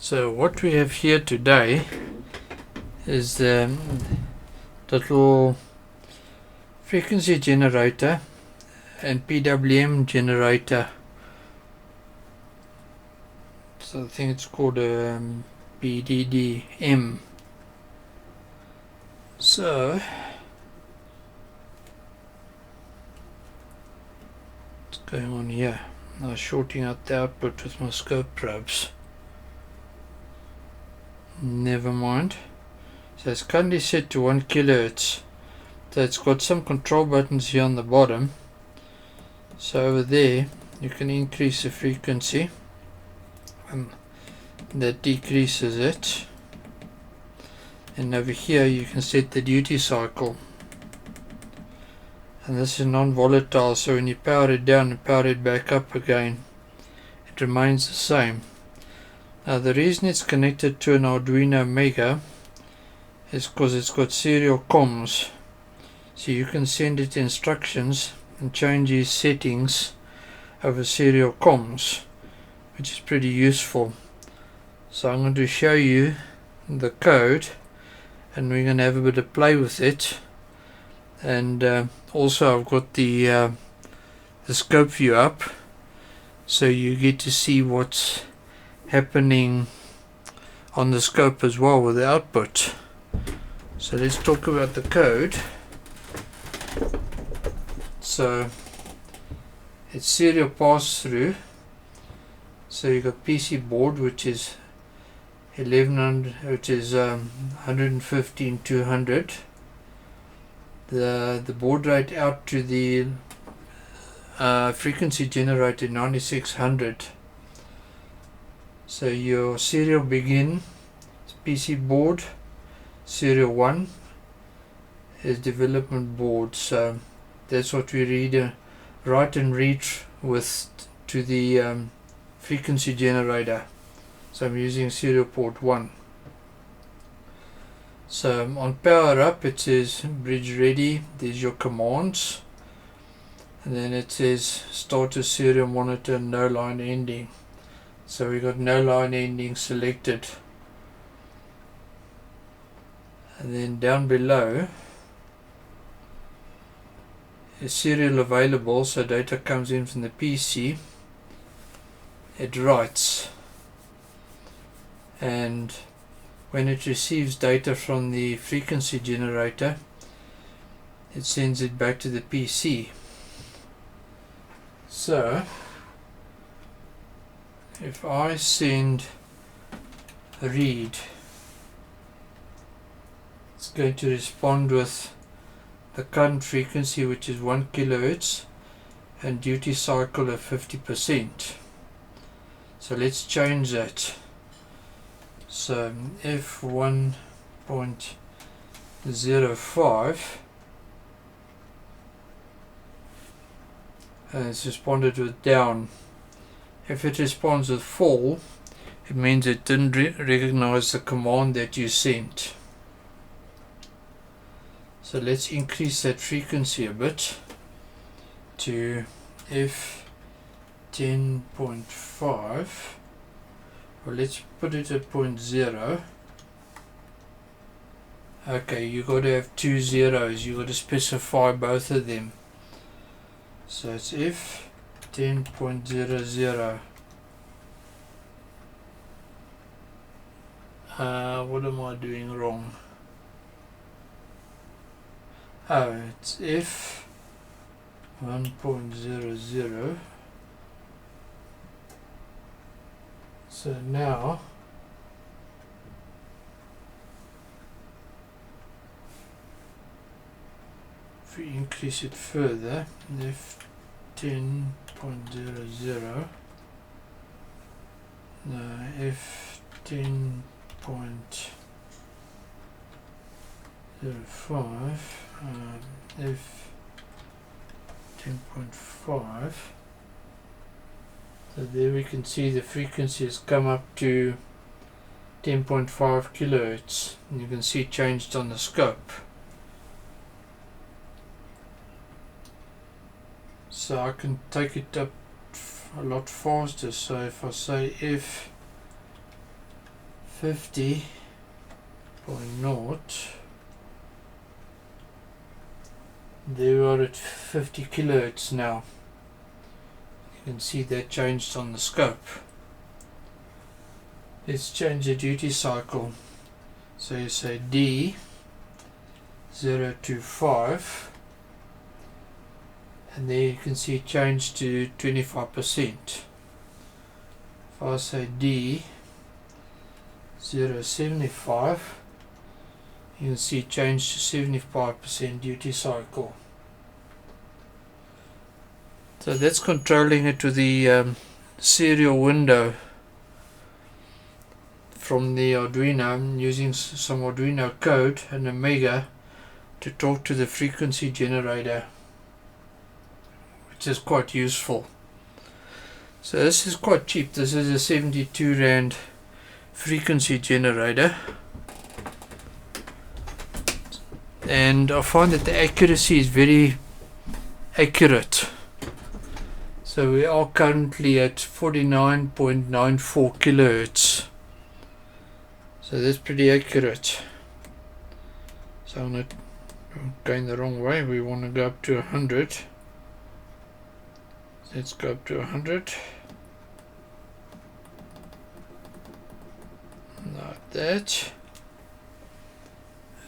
So what we have here today is the little frequency generator and PWM generator. So I think it's called a PDDM. So what's going on here? I was shorting out the output with my scope probes. Never mind. So it's currently set to 1 kilohertz. So it's got some control buttons here on the bottom. So over there you can increase the frequency and that decreases it. And over here you can set the duty cycle. And this is non-volatile, so when you power it down and power it back up again, it remains the same. Now the reason it's connected to an Arduino Mega is because it's got serial comms. So you can send it instructions and change these settings over serial comms, which is pretty useful. So I'm going to show you the code and we're going to have a bit of play with it. And also I've got the scope view up, so you get to see what's happening on the scope as well with the output. So let's talk about the code. So it's serial pass through. So you got PC board, which is 1100, which is 115/200. The baud rate out to the frequency generator 9600. So your serial begin PC board, serial 1 is development board. So that's what we write and read with to the frequency generator. So I'm using serial port 1. So on power up it says bridge ready, there's your commands, and then it says start a serial monitor, no line ending. So we got no line ending selected, and then down below is serial available, so data comes in from the PC, it writes, and when it receives data from the frequency generator, it sends it back to the PC. So if I send a read, it's going to respond with the current frequency, which is 1 kilohertz, and duty cycle of 50%. So let's change that. So f1.05, and it's responded with down. If it responds with full, it means it didn't recognize the command that you sent. So let's increase that frequency a bit to f10.5. Well, let's put it at 0.0. Okay, you got to have 2 zeros. You got to specify both of them. So it's f10.00. What am I doing wrong? Oh, it's f1.00. So now if we increase it further, f10.00, no, f10.05, f10.5. So there we can see the frequency has come up to 10.5 kilohertz, and you can see it changed on the scope. So I can take it up a lot faster. So if I say 50.0. There we are at 50 kilohertz now. You can see that changed on the scope. Let's change the duty cycle. So you say D 0 to 5, and there you can see it changed to 25%. If I say D 0.75, you can see it changed to 75% duty cycle. So that's controlling it with the serial window from the Arduino. I'm using some Arduino code and a Mega to talk to the frequency generator, which is quite useful. So this is quite cheap. This is a 72 Rand frequency generator, and I find that the accuracy is very accurate. So we are currently at 49.94 kilohertz. So that's pretty accurate. So I'm not going the wrong way. We want to go up to 100. Let's go up to 100. Like that.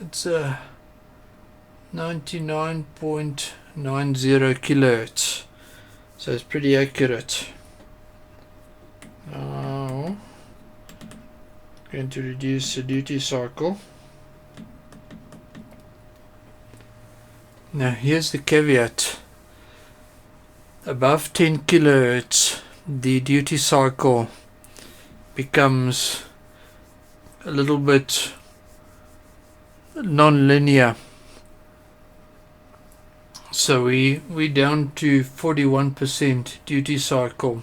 It's a 99.90 kilohertz. So it's pretty accurate. Now, going to reduce the duty cycle. Now here's the caveat. Above 10 kilohertz, the duty cycle becomes a little bit non-linear. So we're down to 41% duty cycle,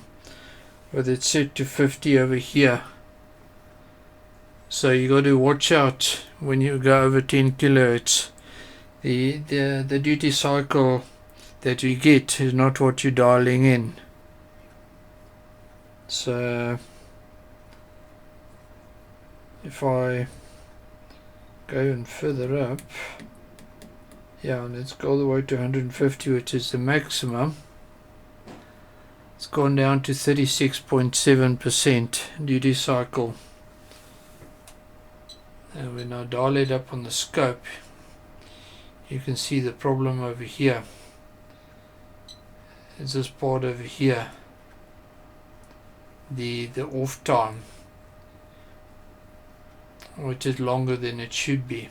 with it set to 50 over here. So you got to watch out when you go over 10 kilohertz. The duty cycle that you get is not what you're dialing in. So if I go even further up, yeah, let's go all the way to 150, which is the maximum. It's gone down to 36.7% duty cycle. And when I dial it up on the scope, you can see the problem over here. It's this part over here, the off time, which is longer than it should be.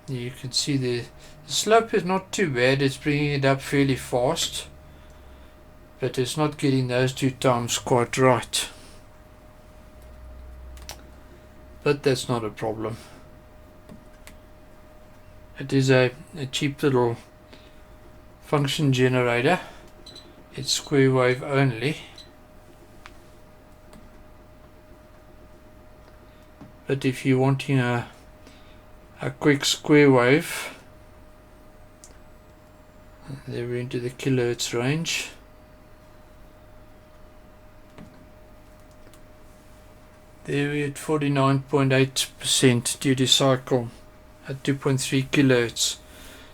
You can see the slope is not too bad. It's bringing it up fairly fast, but it's not getting those 2 times quite right. But that's not a problem. It is a cheap little function generator. It's square wave only, but if you're wanting a quick square wave, there we're into the kilohertz range. There we're at 49.8% duty cycle at 2.3 kilohertz.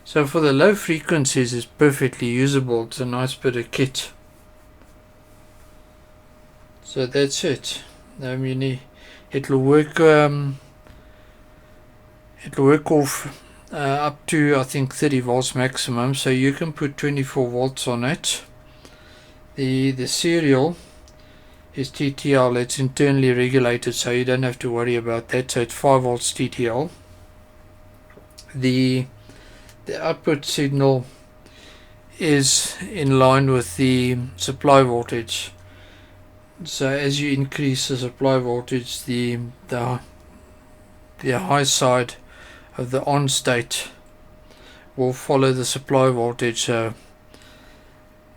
So for the low frequencies it's perfectly usable. It's a nice bit of kit. So that's it. I mean, it'll work off up to, I think, 30 volts maximum, so you can put 24 volts on it. The serial is TTL. It's internally regulated, so you don't have to worry about that. So it's 5 volts TTL. The output signal is in line with the supply voltage. So as you increase the supply voltage, the high side of the on state will follow the supply voltage. So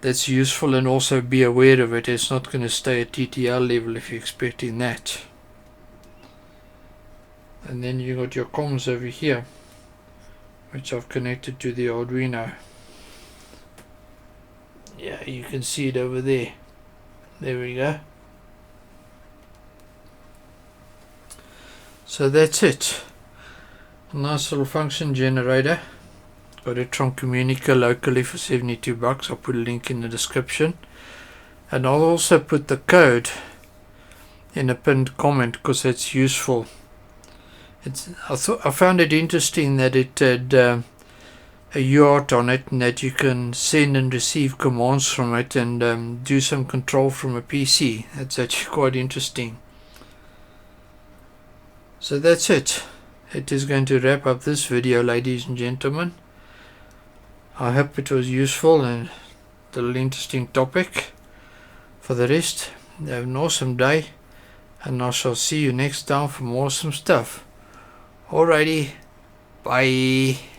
that's useful, and also be aware of it. It's not going to stay at TTL level if you're expecting that. And then you got your comms over here, which I've connected to the Arduino. Yeah, you can see it over there. There we go. So that's it. A nice little function generator. Got it from Communica locally for 72 bucks. I'll put a link in the description, and I'll also put the code in a pinned comment because it's useful. I found it interesting that it had a UART on it, and that you can send and receive commands from it and do some control from a PC. That's actually quite interesting. So that's it. It is going to wrap up this video, ladies and gentlemen. I hope it was useful and a little interesting topic. For the rest, have an awesome day, and I shall see you next time for more awesome stuff. Alrighty, bye.